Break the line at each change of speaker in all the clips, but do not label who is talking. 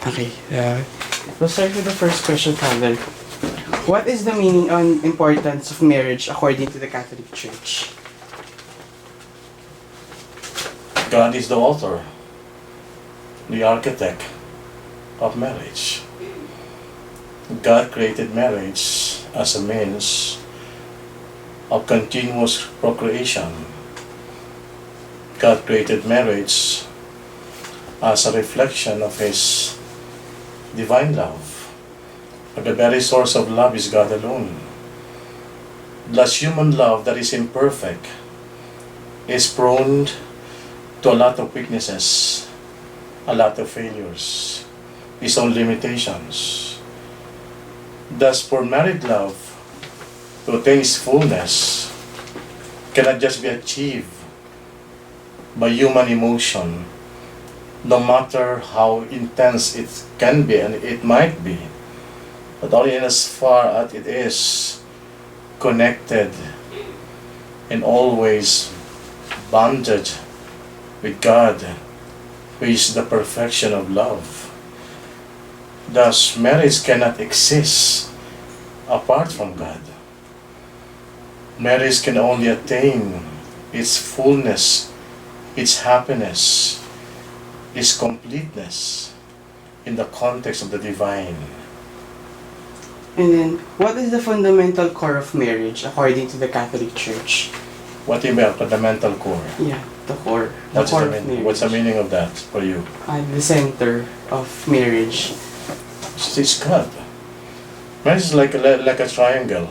Okay, we'll start with the first question, Father. What is the meaning and importance of marriage according to the Catholic Church?
God is the author, the architect of marriage. God created marriage as a means of continuous procreation. God created marriage as a reflection of His divine love. But the very source of love is God alone. Thus, human love that is imperfect is prone to a lot of weaknesses, a lot of failures, its own limitations. Thus, for married love to attain its fullness cannot just be achieved by human emotion, no matter how intense it can be and it might be, but only in as far as it is connected and always bonded with God, who is the perfection of love. Thus, marriage cannot exist apart from God. Marriage can only attain its fullness, its happiness, its completeness in the context of the divine.
And then, what is the fundamental core of marriage according to the Catholic Church?
What do you mean, fundamental core?
Yeah, the core. The core of marriage.
What's the meaning of that for you?
The center of marriage.
It's God. Marriage is like a triangle.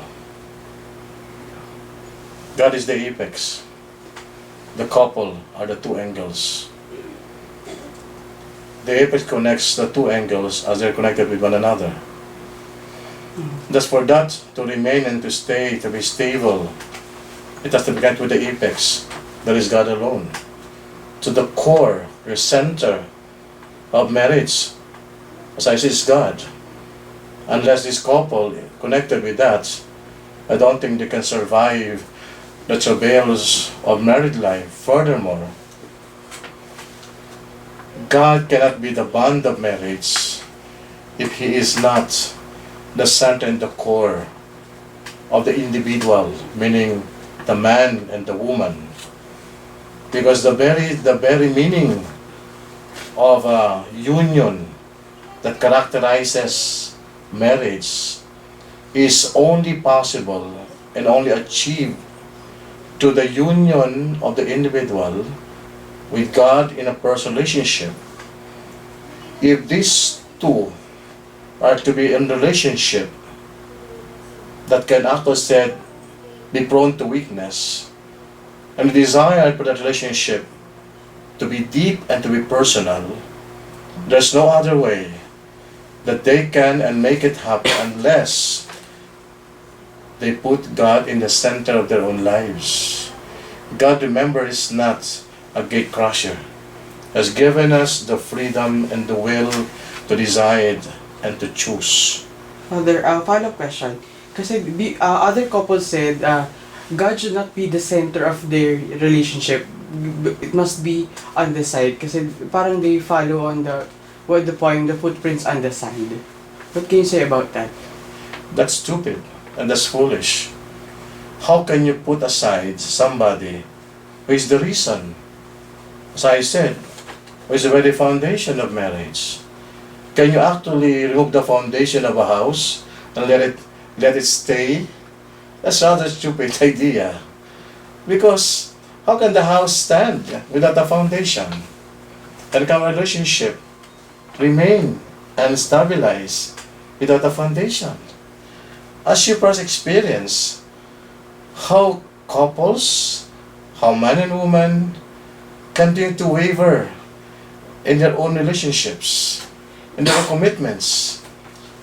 God is the apex. The couple are the two angles. The apex connects the two angles as they're connected with one another. Thus, for that to remain and to stay, to be stable, it has to be connected with the apex, that is God alone. To the core, the center of marriage, as I say, is God. Unless this couple connected with that, I don't think they can survive the travails of married life. Furthermore, God cannot be the bond of marriage if He is not the center and the core of the individual, meaning the man and the woman. Because the very meaning of a union that characterizes marriage is only possible and only achieved to the union of the individual with God in a personal relationship. If these two are to be in relationship that can actually said be prone to weakness, and the desire for that relationship to be deep and to be personal, there's no other way that they can and make it happen unless they put God in the center of their own lives. God, remember, is not a gate crusher. Has given us the freedom and the will to decide and to choose.
Father, follow-up question. Kasi other couples said God should not be the center of their relationship. It must be on the side. Kasi parang they follow on the footprints on the side. What can you say about that?
That's stupid and that's foolish. How can you put aside somebody who is the reason? As I said, who is the very foundation of marriage? Can you actually remove the foundation of a house and let it stay? That's rather stupid idea. Because how can the house stand without a foundation? And can a relationship remain and stabilize without a foundation? As you first experience how couples, how man and woman continue to waver in their own relationships, in their commitments,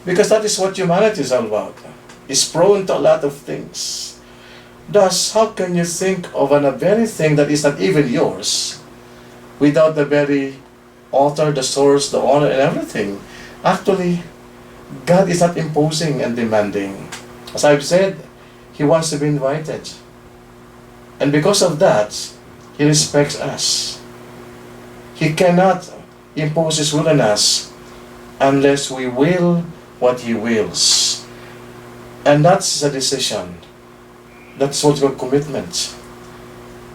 because that is what humanity is all about. It's prone to a lot of things. Thus, how can you think of a very thing that is not even yours without the very author, the source, the owner, and everything? Actually, God is not imposing and demanding. As I've said, He wants to be invited. And because of that, He respects us. He cannot impose His will on us unless we will what He wills. And that's a decision. That's what's called commitment.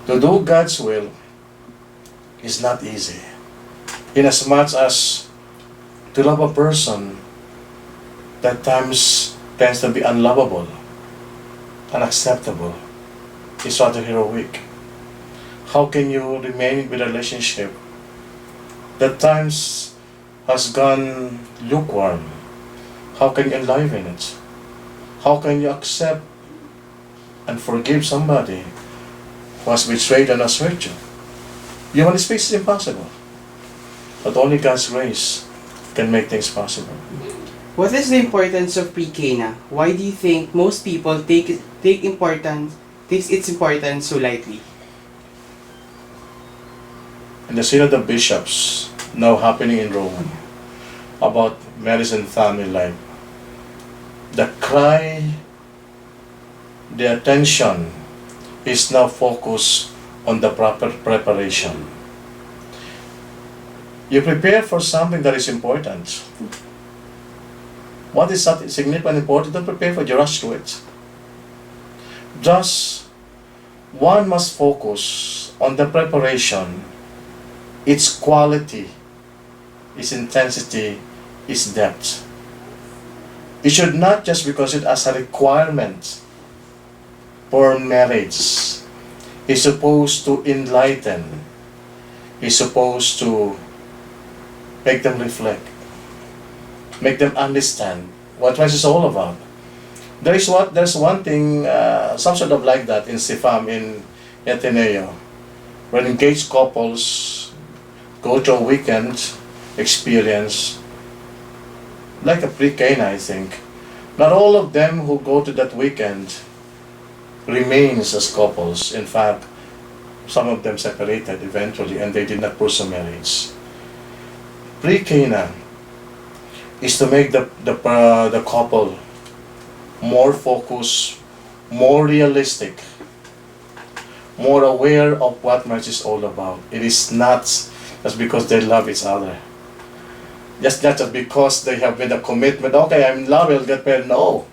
To do God's will is not easy. Inasmuch as to love a person that times tends to be unlovable, unacceptable, is rather heroic. How can you remain with a relationship that times has gone lukewarm? How can you enliven it? How can you accept and forgive somebody who has betrayed and assaulted you? Humanly speaking, it's impossible. But only God's grace can make things possible.
What is the importance of pre-Cana? Why do you think most people takes its importance so lightly?
In the Synod of Bishops, now happening in Rome, about marriage and family life, the cry, the attention is now focused on the proper preparation. You prepare for something that is important. What is that significant and important? Don't prepare for it, you rush to it. Thus, one must focus on the preparation, its quality, its intensity, its depth. It should not just because it as a requirement for marriage. It's supposed to enlighten. It's supposed to make them reflect, make them understand what marriage is all about. There's one thing, some sort of like that in CFAM in Ateneo, when engaged couples go to a weekend experience, like a pre-Cana, I think. Not all of them who go to that weekend remains as couples. In fact, some of them separated eventually and they did not pursue marriage. Pre-Cana is to make the couple more focused, more realistic, more aware of what marriage is all about. It is not just because they love each other. Just not just because they have made a commitment, okay, I'm in love, I'll get married. No.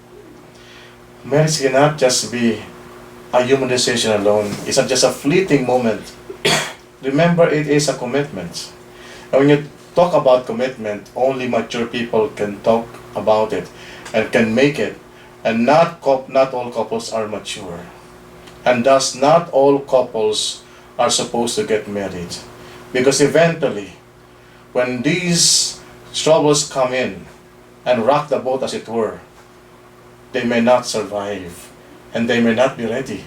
Marriage cannot just be a human decision alone. It's not just a fleeting moment. Remember, it is a commitment. And when you talk about commitment, only mature people can talk about it and can make it. And not all couples are mature. And thus, not all couples are supposed to get married. Because eventually, when these troubles come in and rock the boat as it were, they may not survive and they may not be ready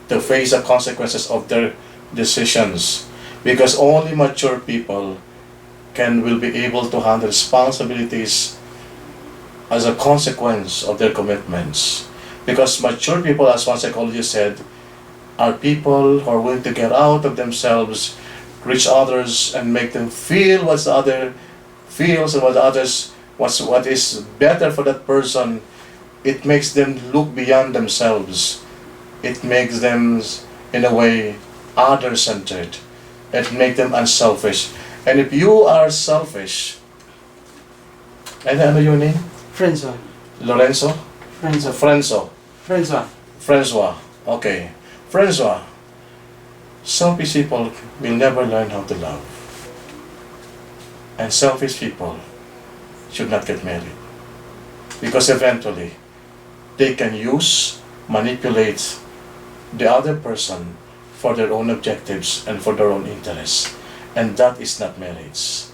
to face the consequences of their decisions, because only mature people will be able to handle responsibilities as a consequence of their commitments. Because mature people, as one psychologist said, are people who are willing to get out of themselves, reach others and make them feel what the other feels and what is better for that person. It makes them look beyond themselves. It makes them, in a way, other-centered. It makes them unselfish. And if you are selfish, and ano your name?
Francois.
Lorenzo?
Francois.
Francois. Francois. Okay. Francois. Selfish people will never learn how to love. And selfish people should not get married. Because eventually, they can manipulate the other person for their own objectives and for their own interests. And that is not marriage.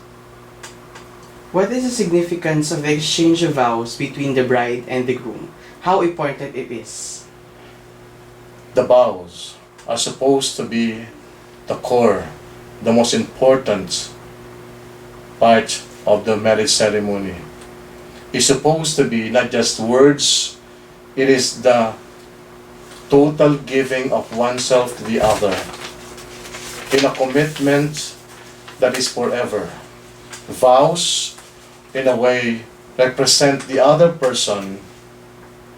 What is the significance of the exchange of vows between the bride and the groom? How important it is?
The vows are supposed to be the core, the most important part of the marriage ceremony. It's supposed to be not just words, it is the total giving of oneself to the other in a commitment that is forever. Vows, in a way, represent the other person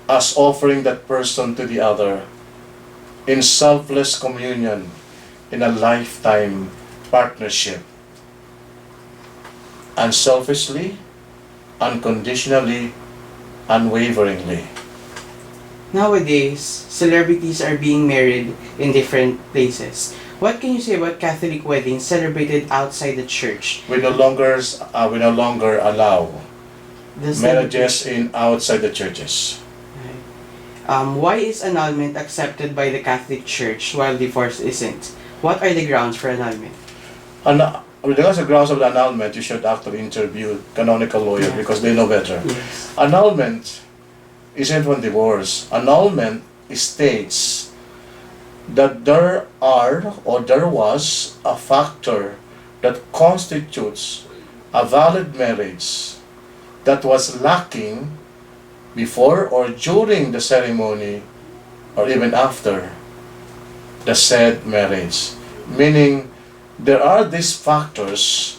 as offering that person to the other in selfless communion, in a lifetime partnership. Unselfishly, unconditionally, unwaveringly.
Nowadays, celebrities are being married in different places. What can you say about Catholic weddings celebrated outside the church?
We no longer allow
The
marriages
celebration.
in outside the churches.
Why is annulment accepted by the Catholic Church while divorce isn't? What are the grounds for annulment?
And with regards to grounds of the annulment, you should actually interview canonical lawyer
Yeah.
because they know better.
Yes.
Annulment isn't one divorce. Annulment states that there are or there was a factor that constitutes a valid marriage that was lacking before or during the ceremony or even after the said marriage. Meaning, there are these factors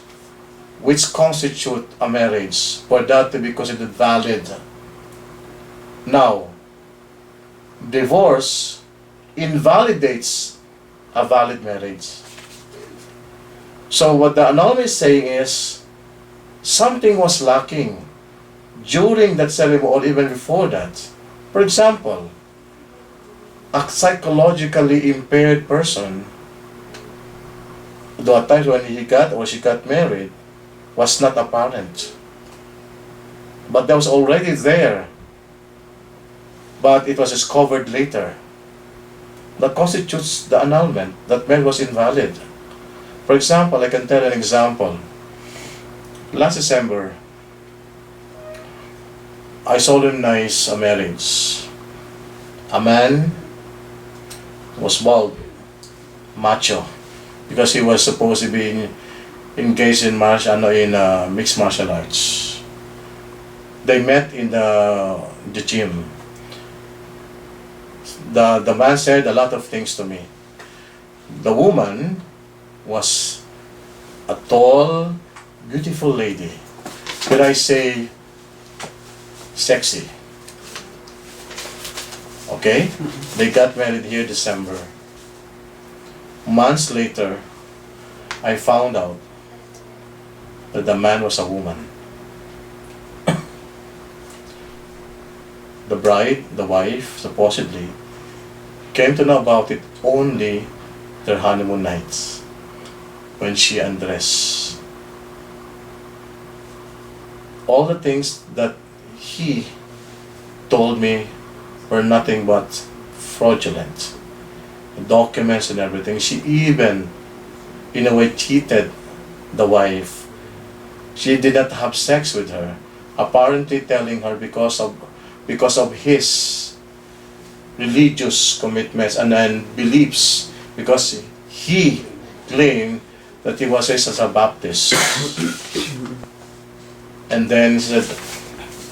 which constitute a marriage for that to be considered valid. Now, divorce invalidates a valid marriage. So what the annulment is saying is, something was lacking during that ceremony or even before that. For example, a psychologically impaired person, though at times when he got or she got married, was not apparent. But that was already there. But it was discovered later. That constitutes the annulment. That marriage was invalid. For example, I can tell an example. Last December, I solemnized a marriage. A man was bald, macho, because he was supposed to be engaged in mixed martial arts. They met in the gym. The man said a lot of things to me. The woman was a tall, beautiful lady. Could I say sexy? Okay? They got married here December. Months later, I found out that the man was a woman. The bride, the wife, supposedly, came to know about it only their honeymoon nights, when she undressed. All the things that he told me were nothing but fraudulent. Documents and everything. She even, in a way, cheated the wife. She did not have sex with her, apparently telling her because of his religious commitments and beliefs, because he claimed that he was raised as a Baptist. And then he said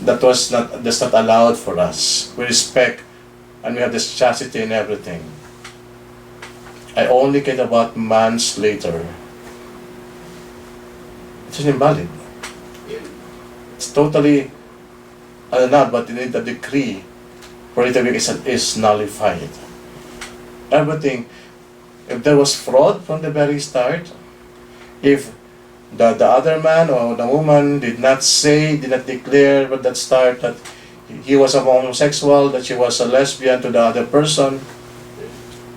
that's not allowed for us. We respect and we have this chastity and everything. I only get about months later. It's invalid. It's totally not, but you need a decree for it to be is nullified. Everything. If there was fraud from the very start, if the other man or the woman did not declare at that start that he was a homosexual, that she was a lesbian to the other person,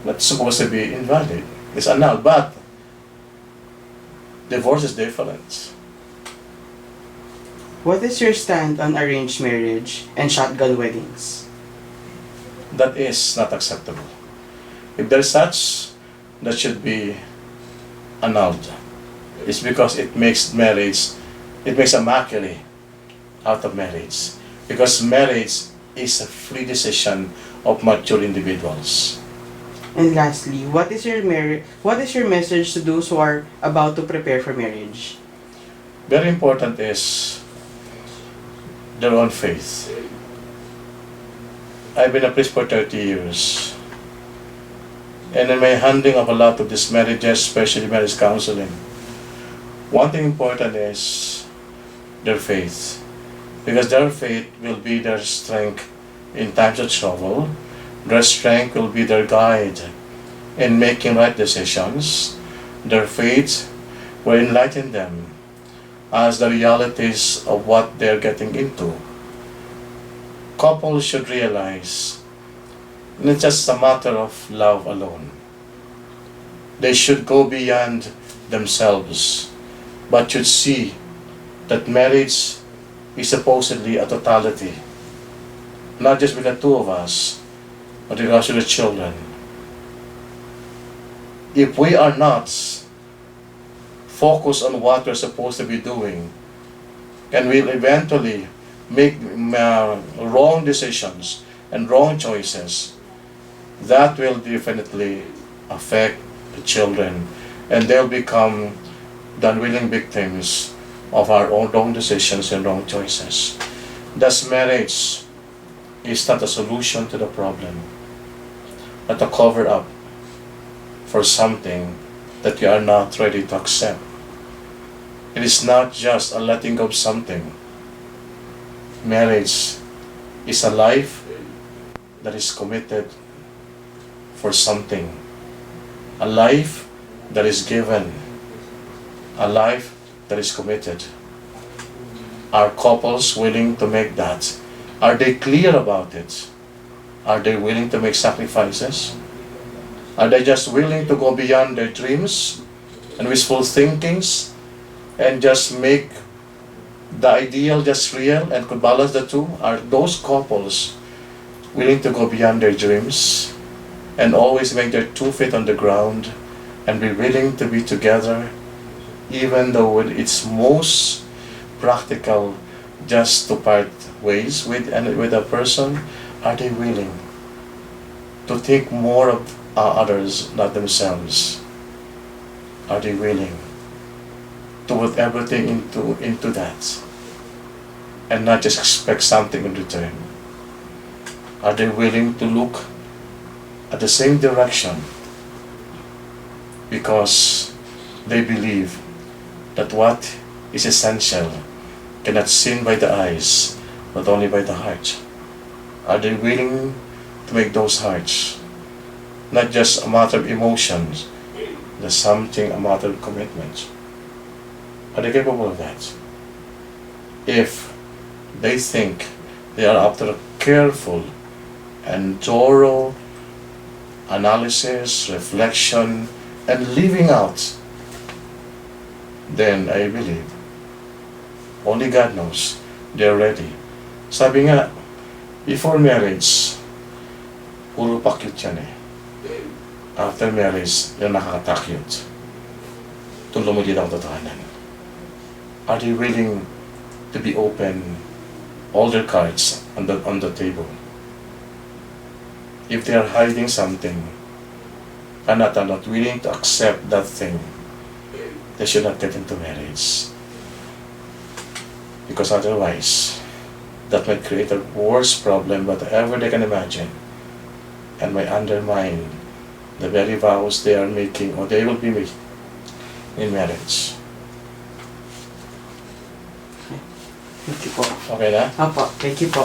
that's supposed to be invalid. It's annulled. But divorce is different.
What is your stand on arranged marriage and shotgun weddings?
That is not acceptable. If there's such, that should be annulled. It's because it makes a mockery out of marriage. Because marriage is a free decision of mature individuals.
And lastly, what is your message to those who are about to prepare for marriage?
Very important is their own faith. I've been a priest for 30 years. And in my handling of a lot of these marriages, especially marriage counseling, one thing important is their faith. Because their faith will be their strength in times of trouble. Their strength will be their guide in making right decisions. Their faith will enlighten them as the realities of what they're getting into. Couples should realize it's just a matter of love alone. They should go beyond themselves, but should see that marriage is supposedly a totality, not just with the two of us, but with regards to the children. If we are not focused on what we're supposed to be doing, and we'll eventually make wrong decisions and wrong choices, that will definitely affect the children, and they'll become the unwilling victims of our own wrong decisions and wrong choices. Thus, marriage is not a solution to the problem, but a cover-up for something that you are not ready to accept. It is not just a letting go of something. Marriage is a life that is committed for something. A life that is given. A life that is committed. Are couples willing to make that? Are they clear about it? Are they willing to make sacrifices? Are they just willing to go beyond their dreams and wishful thinkings and just make the ideal just real and could balance the two? Are those couples willing to go beyond their dreams and always make their 2 feet on the ground and be willing to be together even though it's most practical just to part ways with a person? Are they willing to think more of others, not themselves? Are they willing to put everything into that and not just expect something in return? Are they willing to look at the same direction because they believe that what is essential cannot seen by the eyes but only by the heart? Are they willing to make those hearts not just a matter of emotions, but something a matter of commitment? Are they capable of that? If they think they are after a careful and thorough analysis, reflection, and living out, then I believe only God knows they're ready. Sabi nga, before marriage, puro pa-cute yan eh. After marriage, yan nakakatakyut. Tulong mo din ang totohanan. Are they willing to be open, all their cards on the table? If they are hiding something and are not willing to accept that thing, they should not get into marriage. Because otherwise, that might create a worse problem whatever they can imagine and might undermine the very vows they are making or they will be making in marriage.
Thank you po.
Okay na?
Apo, thank you po.